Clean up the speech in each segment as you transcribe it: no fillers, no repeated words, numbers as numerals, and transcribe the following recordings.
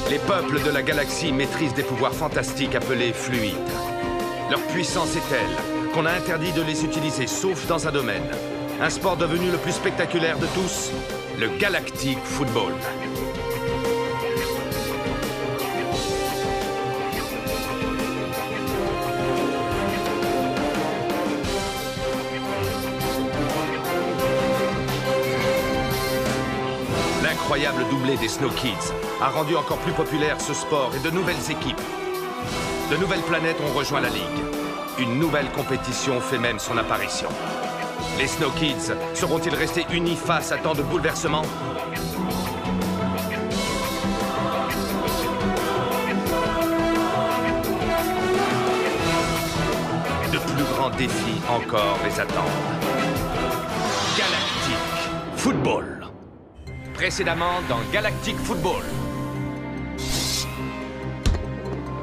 Les peuples de la galaxie maîtrisent des pouvoirs fantastiques appelés fluides. Leur puissance est telle qu'on a interdit de les utiliser sauf dans un domaine. Un sport devenu le plus spectaculaire de tous, le Galactic Football. L'incroyable doublé des Snow Kids a rendu encore plus populaire ce sport et de nouvelles équipes. De nouvelles planètes ont rejoint la Ligue. Une nouvelle compétition fait même son apparition. Les Snow Kids seront-ils restés unis face à tant de bouleversements? De plus grands défis encore les attendent. Galactic Football. Précédemment dans Galactic Football.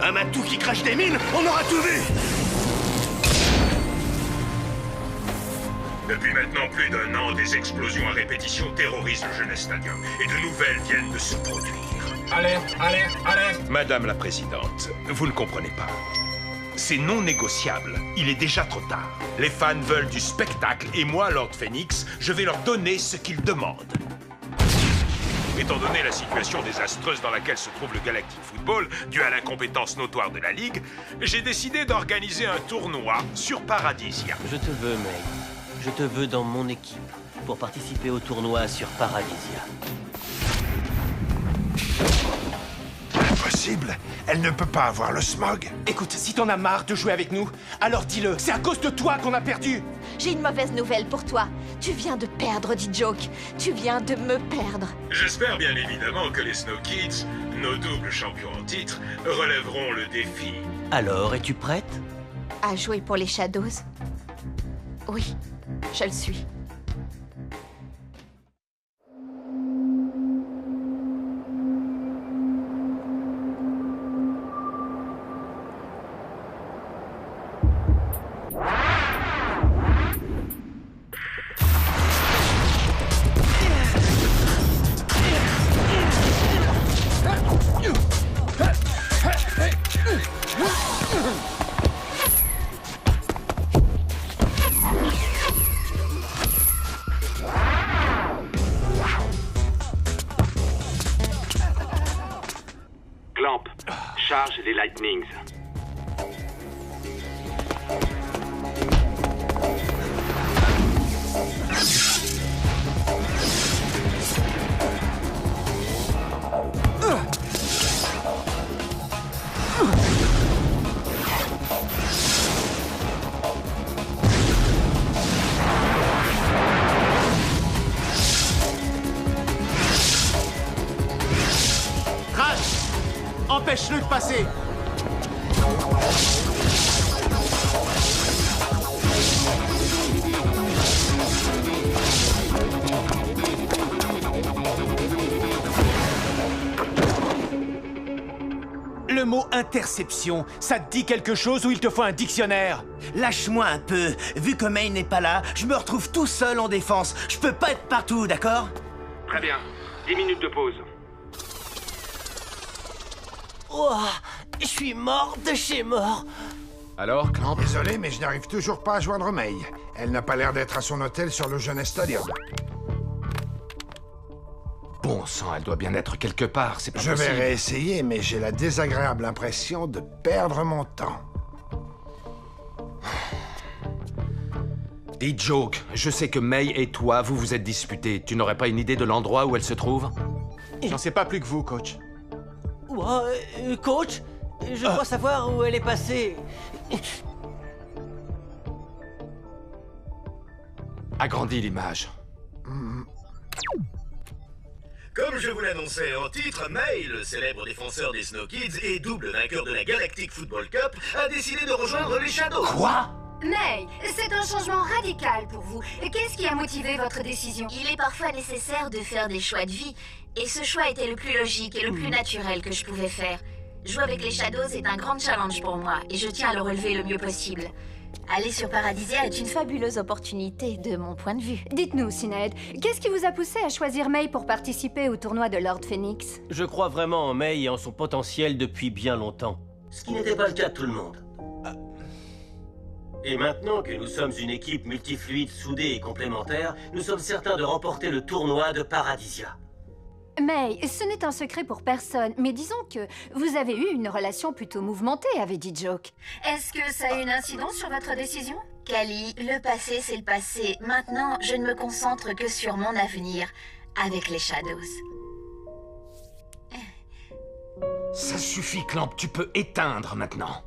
Un matou qui crache des mines, on aura tout vu! Depuis maintenant plus d'un an, des explosions à répétition terrorisent le Jeunesse Stadium et de nouvelles viennent de se produire. Alerte, alerte, alerte! Madame la Présidente, vous ne comprenez pas. C'est non négociable. Il est déjà trop tard. Les fans veulent du spectacle et moi, Lord Phoenix, je vais leur donner ce qu'ils demandent. Étant donné la situation désastreuse dans laquelle se trouve le Galactic Football, due à l'incompétence notoire de la Ligue, j'ai décidé d'organiser un tournoi sur Paradisia. Je te veux, May. Je te veux dans mon équipe pour participer au tournoi sur Paradisia. Impossible! Elle ne peut pas avoir le smog. Écoute, si t'en as marre de jouer avec nous, alors dis-le, c'est à cause de toi qu'on a perdu! J'ai une mauvaise nouvelle pour toi. Tu viens de perdre, dit Joke. Tu viens de me perdre. J'espère bien évidemment que les Snow Kids, nos doubles champions en titre, relèveront le défi. Alors, es-tu prête? À jouer pour les Shadows? Oui, je le suis. Clamp, charge les Lightnings. Empêche-le de passer! Le mot interception, ça te dit quelque chose ou il te faut un dictionnaire? Lâche-moi un peu. Vu que May n'est pas là, je me retrouve tout seul en défense. Je peux pas être partout, d'accord? Très bien. 10 minutes de pause. Oh, je suis mort de chez mort. Alors, Clamp? Désolé, mais je n'arrive toujours pas à joindre May. Elle n'a pas l'air d'être à son hôtel sur le Jeunesse Stadium. Bon sang, elle doit bien être quelque part, c'est pas Je possible. vais réessayer, mais j'ai la désagréable impression de perdre mon temps. Dis, Joke, je sais que May et toi, vous vous êtes disputés. Tu n'aurais pas une idée de l'endroit où elle se trouve? J'en sais pas plus que vous, coach. Coach, je crois savoir où elle est passée. Agrandis l'image. Comme je vous l'annonçais en titre, May, le célèbre défenseur des Snow Kids et double vainqueur de la Galactic Football Cup, a décidé de rejoindre les Shadows. Quoi? May, c'est un changement radical pour vous. Qu'est-ce qui a motivé votre décision? Il est parfois nécessaire de faire des choix de vie. Et ce choix était le plus logique et le plus naturel que je pouvais faire. Jouer avec les Shadows est un grand challenge pour moi et je tiens à le relever le mieux possible. Aller sur Paradisia est une fabuleuse opportunité de mon point de vue. Dites-nous, Sinead, qu'est-ce qui vous a poussé à choisir May pour participer au tournoi de Lord Phoenix? Je crois vraiment en May et en son potentiel depuis bien longtemps. Ce qui n'était pas le cas de tout le monde. Et maintenant que nous sommes une équipe multifluide, soudée et complémentaire, nous sommes certains de remporter le tournoi de Paradisia. May, ce n'est un secret pour personne, mais disons que vous avez eu une relation plutôt mouvementée avec D-Joke. Est-ce que ça a eu une incidence sur votre décision? Kali, le passé c'est le passé. Maintenant, je ne me concentre que sur mon avenir avec les Shadows. Ça suffit, Clamp, tu peux éteindre maintenant.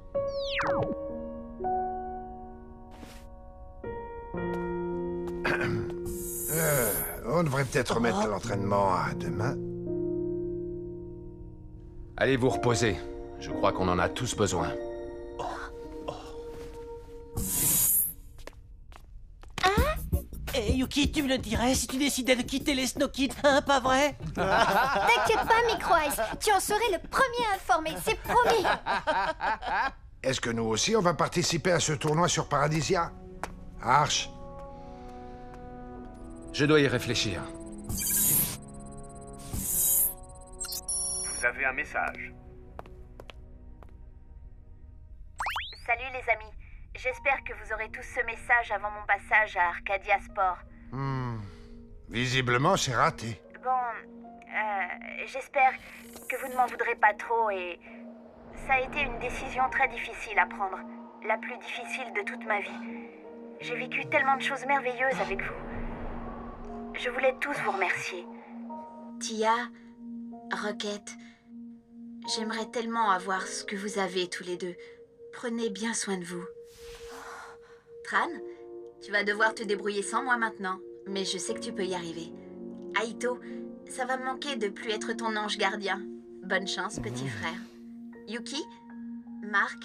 On devrait peut-être remettre l'entraînement à demain. Allez vous reposer. Je crois qu'on en a tous besoin. Et Yuki, tu me le dirais si tu décidais de quitter les Snow Kids, hein, pas vrai? T'inquiète pas, Micro Ice, tu en serais le premier informé, c'est promis. Est-ce que nous aussi, on va participer à ce tournoi sur Paradisia? Arch? Je dois y réfléchir. Vous avez un message. Salut les amis. J'espère que vous aurez tous ce message avant mon passage à Arcadia Sport. Visiblement, c'est raté. Bon, j'espère que vous ne m'en voudrez pas trop et... Ça a été une décision très difficile à prendre. La plus difficile de toute ma vie. J'ai vécu tellement de choses merveilleuses avec vous. Je voulais tous vous remercier. Tia, Rocket, j'aimerais tellement avoir ce que vous avez tous les deux. Prenez bien soin de vous. Tran, tu vas devoir te débrouiller sans moi maintenant, mais je sais que tu peux y arriver. Aito, ça va me manquer de plus être ton ange gardien. Bonne chance, petit frère. Yuki, Marc,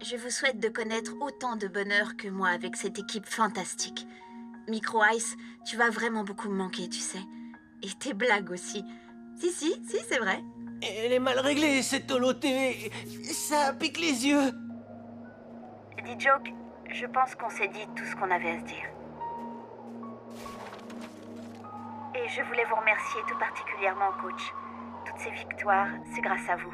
je vous souhaite de connaître autant de bonheur que moi avec cette équipe fantastique. Micro Ice, tu vas vraiment beaucoup me manquer, tu sais. Et tes blagues aussi. Si, c'est vrai. Elle est mal réglée, cette Holo TV. Ça pique les yeux. D-Joke, je pense qu'on s'est dit tout ce qu'on avait à se dire. Et je voulais vous remercier tout particulièrement, coach. Toutes ces victoires, c'est grâce à vous.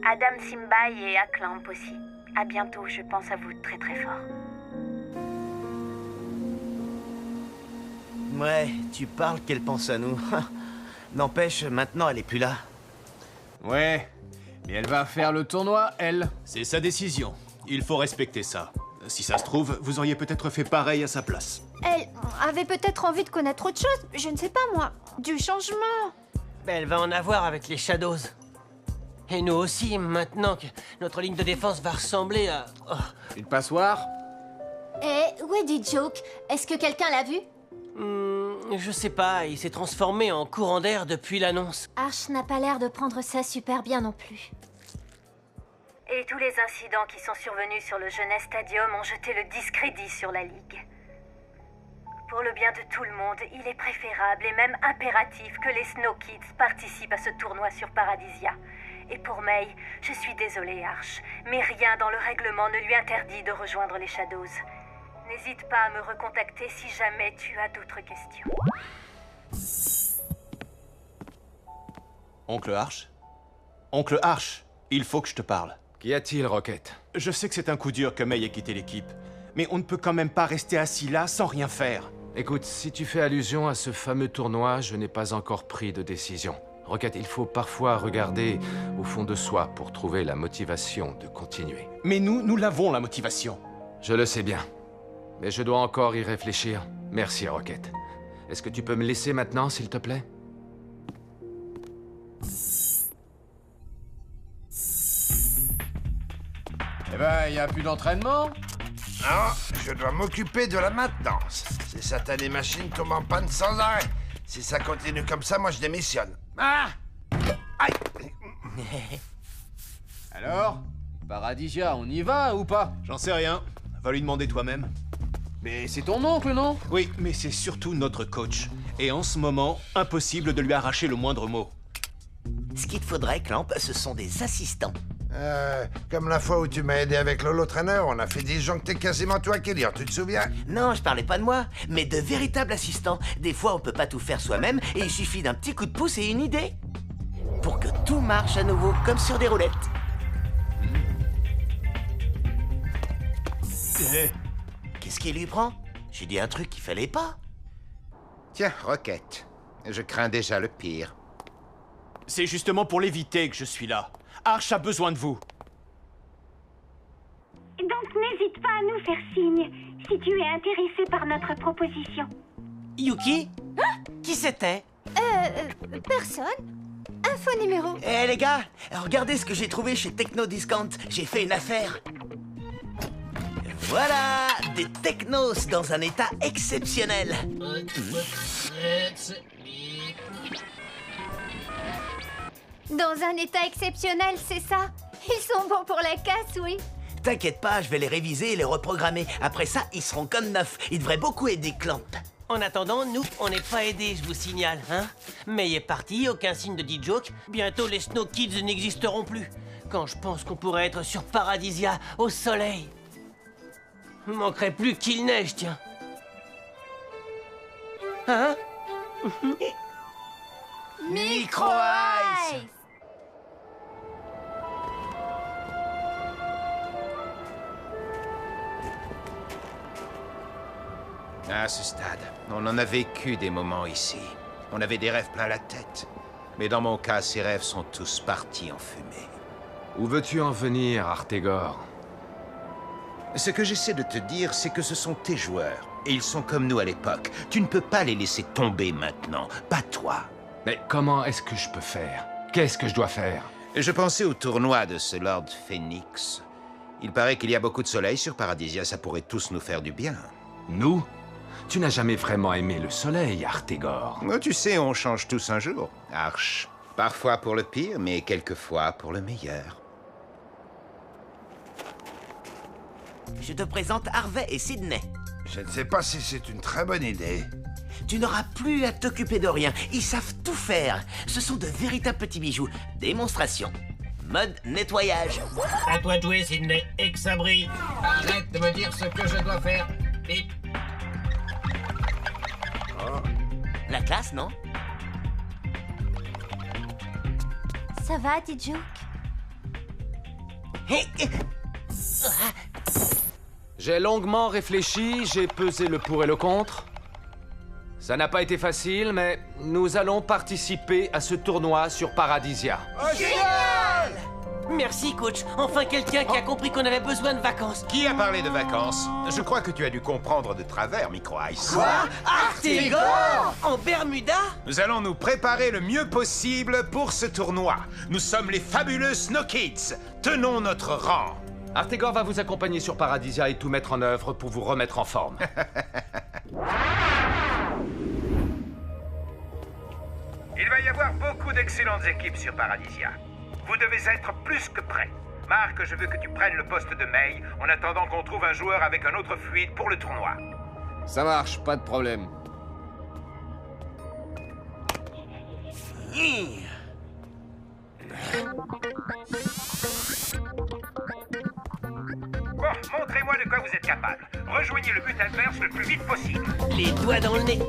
Adam Simbai et à Clamp aussi. À bientôt, je pense à vous très très fort. Ouais, tu parles qu'elle pense à nous. N'empêche, maintenant elle est plus là. Ouais, mais elle va faire le tournoi, elle. C'est sa décision. Il faut respecter ça. Si ça se trouve, vous auriez peut-être fait pareil à sa place. Elle avait peut-être envie de connaître autre chose, je ne sais pas moi. Du changement. Ben, elle va en avoir avec les Shadows. Et nous aussi, maintenant que notre ligne de défense va ressembler à... Une passoire? Et où est D-Joke? Est-ce que quelqu'un l'a vu? Je sais pas, il s'est transformé en courant d'air depuis l'annonce. Arch n'a pas l'air de prendre ça super bien non plus. Et tous les incidents qui sont survenus sur le Jeunesse Stadium ont jeté le discrédit sur la Ligue. Pour le bien de tout le monde, il est préférable et même impératif que les Snow Kids participent à ce tournoi sur Paradisia. Et pour May, je suis désolée, Arch, mais rien dans le règlement ne lui interdit de rejoindre les Shadows. N'hésite pas à me recontacter si jamais tu as d'autres questions. Oncle Arch? Oncle Arch, il faut que je te parle. Qu'y a-t-il, Rocket? Je sais que c'est un coup dur que May ait quitté l'équipe, mais on ne peut quand même pas rester assis là sans rien faire. Écoute, si tu fais allusion à ce fameux tournoi, je n'ai pas encore pris de décision. Rocket, il faut parfois regarder au fond de soi pour trouver la motivation de continuer. Mais nous l'avons, la motivation. Je le sais bien. Mais je dois encore y réfléchir. Merci, Rocket. Est-ce que tu peux me laisser maintenant, s'il te plaît? Eh ben, y a plus d'entraînement? Non, je dois m'occuper de la maintenance. Ces satanées machines tombent en panne sans arrêt. Si ça continue comme ça, moi je démissionne. Ah! Aïe! Alors? Paradisia, on y va ou pas? J'en sais rien. Va lui demander toi-même. Mais c'est ton oncle, non? Oui, mais c'est surtout notre coach. Et en ce moment, impossible de lui arracher le moindre mot. Ce qu'il te faudrait, Clamp, ce sont des assistants. Comme la fois où tu m'as aidé avec Lolo Trainer, on a fait disjoncter quasiment toi qui lire, tu te souviens? Non, je parlais pas de moi, mais de véritables assistants. Des fois, on peut pas tout faire soi-même et il suffit d'un petit coup de pouce et une idée. Pour que tout marche à nouveau, comme sur des roulettes. Qu'est-ce qui lui prend? J'ai dit un truc qu'il fallait pas. Tiens, Rocket. Je crains déjà le pire. C'est justement pour l'éviter que je suis là. Arch a besoin de vous. Donc n'hésite pas à nous faire signe si tu es intéressé par notre proposition. Yuki? Qui c'était? Personne. Un faux numéro. Eh les gars, regardez ce que j'ai trouvé chez Techno Discount. J'ai fait une affaire. Voilà, des Technos dans un état exceptionnel. Dans un état exceptionnel, c'est ça? Ils sont bons pour la casse, oui. T'inquiète pas, je vais les réviser et les reprogrammer. Après ça, ils seront comme neufs. Ils devraient beaucoup aider Clamp. En attendant, nous, on n'est pas aidés, je vous signale, hein? May est parti, aucun signe de D-Joke. Bientôt, les Snow Kids n'existeront plus. Quand je pense qu'on pourrait être sur Paradisia, au soleil. Manquerait plus qu'il neige, tiens. Hein? Micro Ice. À ce stade, on en a vécu des moments ici. On avait des rêves plein la tête. Mais dans mon cas, ces rêves sont tous partis en fumée. Où veux-tu en venir, Artegor? Ce que j'essaie de te dire, c'est que ce sont tes joueurs. Et ils sont comme nous à l'époque. Tu ne peux pas les laisser tomber maintenant. Pas toi. Mais comment est-ce que je peux faire? Qu'est-ce que je dois faire? Je pensais au tournoi de ce Lord Phoenix. Il paraît qu'il y a beaucoup de soleil sur Paradisia. Ça pourrait tous nous faire du bien. Nous? Tu n'as jamais vraiment aimé le soleil, Artegor. Oh, tu sais, on change tous un jour, Arch. Parfois pour le pire, mais quelquefois pour le meilleur. Je te présente Harvey et Sydney. Je ne sais pas si c'est une très bonne idée. Tu n'auras plus à t'occuper de rien. Ils savent tout faire. Ce sont de véritables petits bijoux. Démonstration. Mode nettoyage. À toi de jouer, Sydney, et que ça brille. Arrête de me dire ce que je dois faire. Bip. La classe, non? Ça va, D-Joke? J'ai longuement réfléchi, j'ai pesé le pour et le contre. Ça n'a pas été facile, mais nous allons participer à ce tournoi sur Paradisia. Génial! Merci, coach. Enfin quelqu'un qui a compris qu'on avait besoin de vacances. Qui a parlé de vacances? Je crois que tu as dû comprendre de travers, Micro Ice. Quoi? Artegor? En Bermuda? Nous allons nous préparer le mieux possible pour ce tournoi. Nous sommes les fabuleux Snow Kids. Tenons notre rang. Artegor va vous accompagner sur Paradisia et tout mettre en œuvre pour vous remettre en forme. Il va y avoir beaucoup d'excellentes équipes sur Paradisia. Vous devez être plus que prêts. Marc, je veux que tu prennes le poste de May en attendant qu'on trouve un joueur avec un autre fluide pour le tournoi. Ça marche, pas de problème. Bon, montrez-moi de quoi vous êtes capable. Rejoignez le but adverse le plus vite possible. Les doigts dans le nez.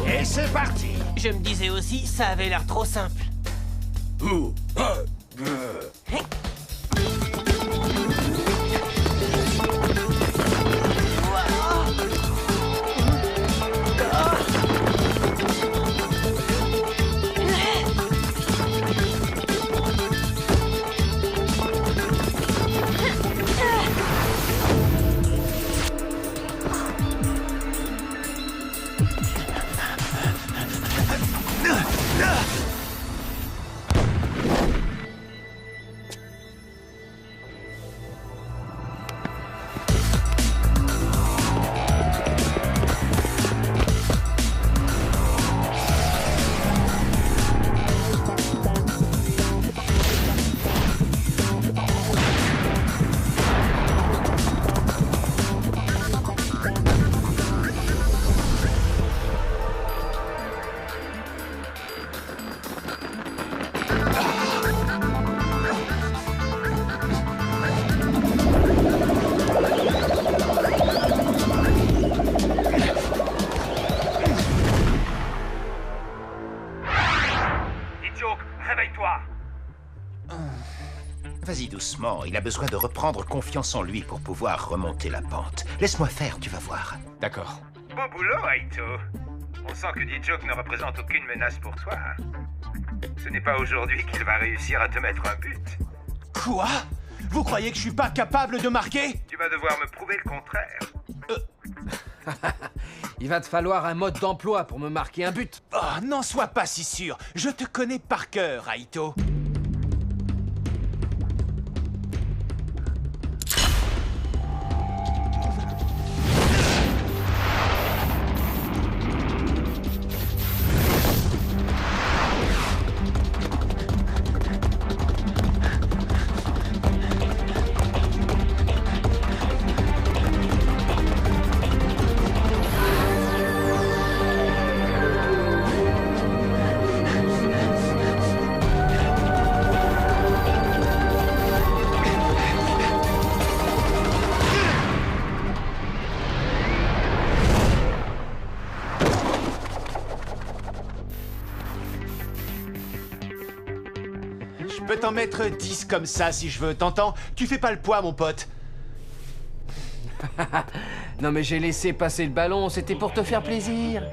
Et c'est parti. Je me disais aussi, ça avait l'air trop simple. Réveille-toi. Vas-y doucement, il a besoin de reprendre confiance en lui pour pouvoir remonter la pente. Laisse-moi faire, tu vas voir. D'accord. Beau boulot, Aito. On sent que D-Joke ne représente aucune menace pour toi. Ce n'est pas aujourd'hui qu'il va réussir à te mettre un but. Quoi? Vous croyez que je suis pas capable de marquer? Tu vas devoir me prouver le contraire. Il va te falloir un mode d'emploi pour me marquer un but. Oh, n'en sois pas si sûr. Je te connais par cœur, Aito. Je peux t'en mettre 10 comme ça si je veux, t'entends? Tu fais pas le poids, mon pote. Non mais j'ai laissé passer le ballon, c'était pour te faire plaisir.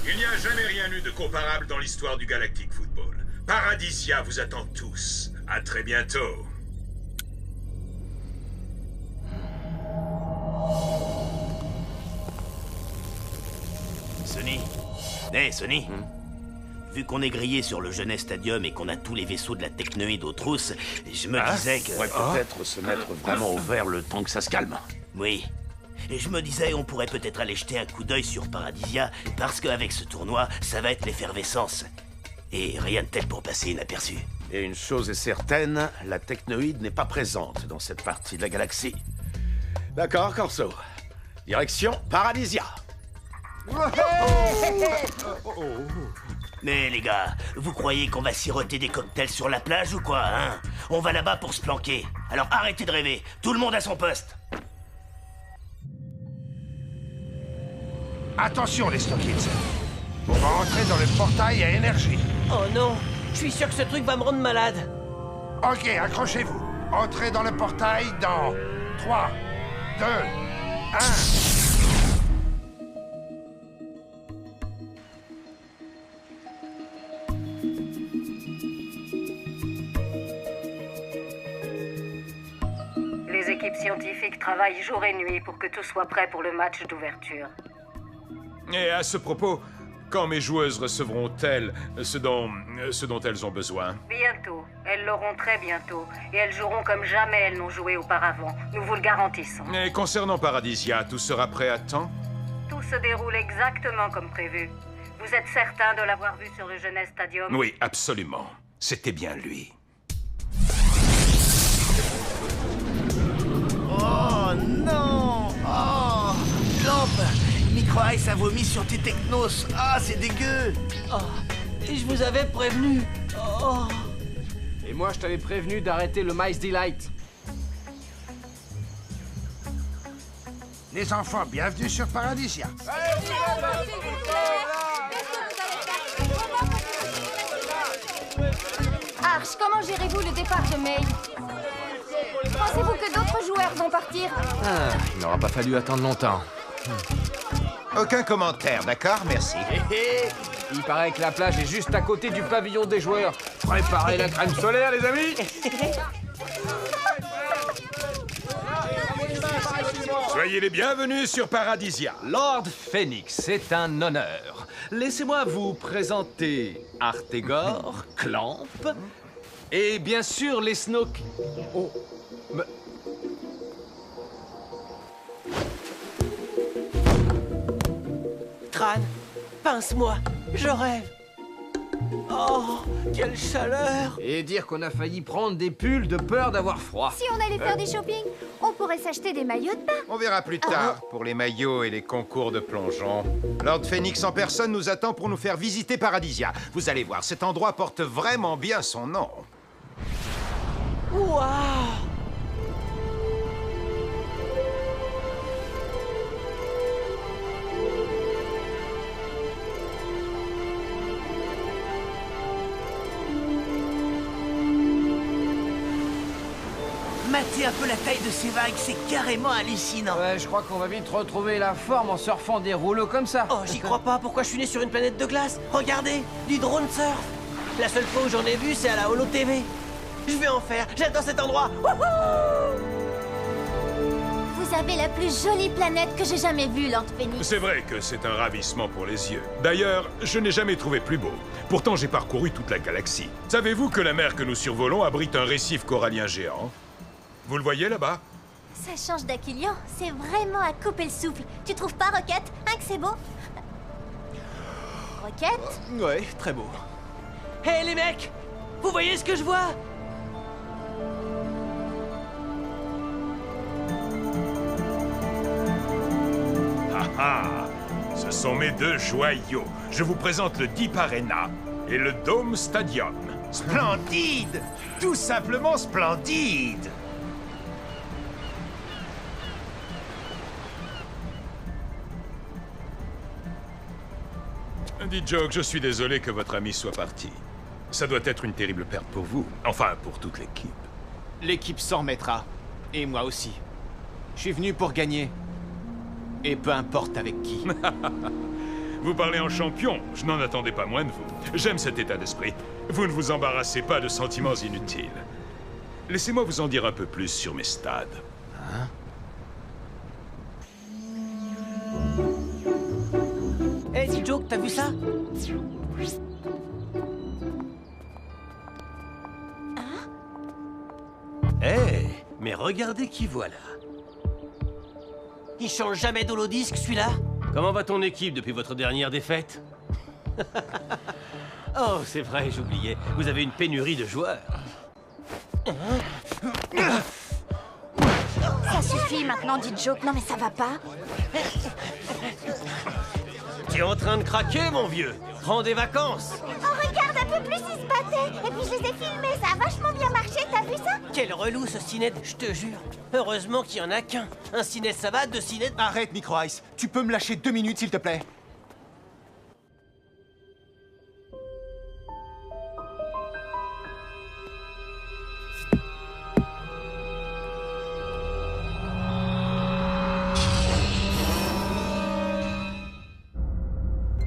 Il n'y a jamais rien eu de comparable dans l'histoire du Galactic Football. Paradisia vous attend tous. À très bientôt. Sonny. Hey, Sonny. Vu qu'on est grillé sur le Jeunesse Stadium et qu'on a tous les vaisseaux de la technoïde aux trousses, je me disais que... On pourrait peut-être se mettre vraiment au vert le temps que ça se calme. Oui. Et je me disais, on pourrait peut-être aller jeter un coup d'œil sur Paradisia, parce qu'avec ce tournoi, ça va être l'effervescence. Et rien de tel pour passer inaperçu. Et une chose est certaine, la technoïde n'est pas présente dans cette partie de la galaxie. D'accord, Corso. Direction Paradisia. Mais les gars, vous croyez qu'on va siroter des cocktails sur la plage ou quoi, hein? On va là-bas pour se planquer. Alors arrêtez de rêver, tout le monde à son poste. Attention les Snow Kids. On va entrer dans le portail à énergie. Oh non, je suis sûr que ce truc va me rendre malade. Ok, accrochez-vous. Entrez dans le portail dans 3, 2, 1... Les équipes scientifiques travaillent jour et nuit pour que tout soit prêt pour le match d'ouverture. Et à ce propos, quand mes joueuses recevront-elles ce dont elles ont besoin? Bientôt. Elles l'auront très bientôt. Et elles joueront comme jamais elles n'ont joué auparavant. Nous vous le garantissons. Et concernant Paradisia, tout sera prêt à temps? Tout se déroule exactement comme prévu. Vous êtes certain de l'avoir vu sur le Jeunesse Stadium? Oui, absolument. C'était bien lui. Oh non! Oh! Lampe! Micro-Ice a vomi sur tes technos! Ah, c'est dégueu! Oh, je vous avais prévenu! Oh. Et moi, je t'avais prévenu d'arrêter le Mice Delight. Les enfants, bienvenue sur Paradisia. Arch, comment gérez-vous le départ de May? Pensez-vous que d'autres joueurs vont partir? Ah, il n'aura pas fallu attendre longtemps. Aucun commentaire, d'accord? Merci. Il paraît que la plage est juste à côté du pavillon des joueurs. Préparez la crème solaire, les amis! Soyez les bienvenus sur Paradisia. Lord Phoenix, c'est un honneur. Laissez-moi vous présenter Artegor, Clamp, et bien sûr les Snook... Oh... Crâne, pince-moi, je rêve. Oh, quelle chaleur! Et dire qu'on a failli prendre des pulls de peur d'avoir froid. Si on allait faire des shopping, on pourrait s'acheter des maillots de bain. On verra plus tard pour les maillots et les concours de plongeon. Lord Phoenix en personne nous attend pour nous faire visiter Paradisia. Vous allez voir, cet endroit porte vraiment bien son nom. Waouh! 1, mater un peu la taille de ces vagues, c'est carrément hallucinant. Ouais, je crois qu'on va vite retrouver la forme en surfant des rouleaux comme ça. Oh, j'y crois pas. Pourquoi je suis né sur une planète de glace? Regardez, du drone surf. La seule fois où j'en ai vu, c'est à la Holo TV. Je vais en faire. J'adore cet endroit. Wouhou! Vous avez la plus jolie planète que j'ai jamais vue, Lord Phoenix. C'est vrai que c'est un ravissement pour les yeux. D'ailleurs, je n'ai jamais trouvé plus beau. Pourtant, j'ai parcouru toute la galaxie. Savez-vous que la mer que nous survolons abrite un récif corallien géant? Vous le voyez là-bas? Ça change d'Aquilian. C'est vraiment à couper le souffle. Tu trouves pas, Rocket? Hein, que c'est beau? Rocket? Ouais, très beau. Hé, les mecs! Vous voyez ce que je vois? Ah, ce sont mes deux joyaux. Je vous présente le Deep Arena et le Dome Stadium. Splendide! Tout simplement splendide! Dites Joke, je suis désolé que votre ami soit parti. Ça doit être une terrible perte pour vous. Enfin, pour toute l'équipe. L'équipe s'en remettra. Et moi aussi. Je suis venu pour gagner. Et peu importe avec qui. Vous parlez en champion, je n'en attendais pas moins de vous. J'aime cet état d'esprit. Vous ne vous embarrassez pas de sentiments inutiles. Laissez-moi vous en dire un peu plus sur mes stades. Hein? Hey, Joke, t'as vu ça? Hey, mais regardez qui voilà. Il change jamais d'holodisque, celui-là? Comment va ton équipe depuis votre dernière défaite? Oh, c'est vrai, j'oubliais. Vous avez une pénurie de joueurs. Ça suffit maintenant, dit Joke. Non, mais ça va pas. Tu es en train de craquer, mon vieux. Prends des vacances. Oh, regarde, un peu plus, ils se battaient. Et puis je les ai filmés, ça a vachement bien marché, t'as vu ça? Quel relou, ce ciné, je te jure. Heureusement qu'il y en a qu'un. Un ciné, ça va, deux ciné... Arrête, Micro Ice. Tu peux me lâcher 2 minutes, s'il te plaît?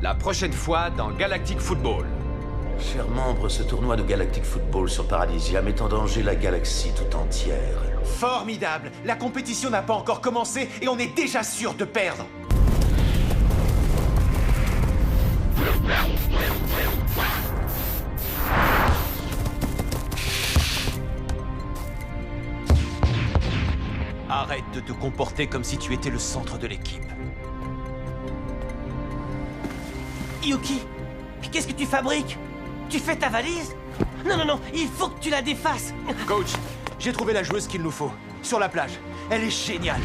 La prochaine fois dans Galactic Football. Chers membres, ce tournoi de Galactic Football sur Paradisia met en danger la galaxie tout entière. Formidable! La compétition n'a pas encore commencé et on est déjà sûr de perdre! Arrête de te comporter comme si tu étais le centre de l'équipe. Yuki, qu'est-ce que tu fabriques? Tu fais ta valise? Non, non, non, il faut que tu la défasses. Coach, j'ai trouvé la joueuse qu'il nous faut. Sur la plage. Elle est géniale.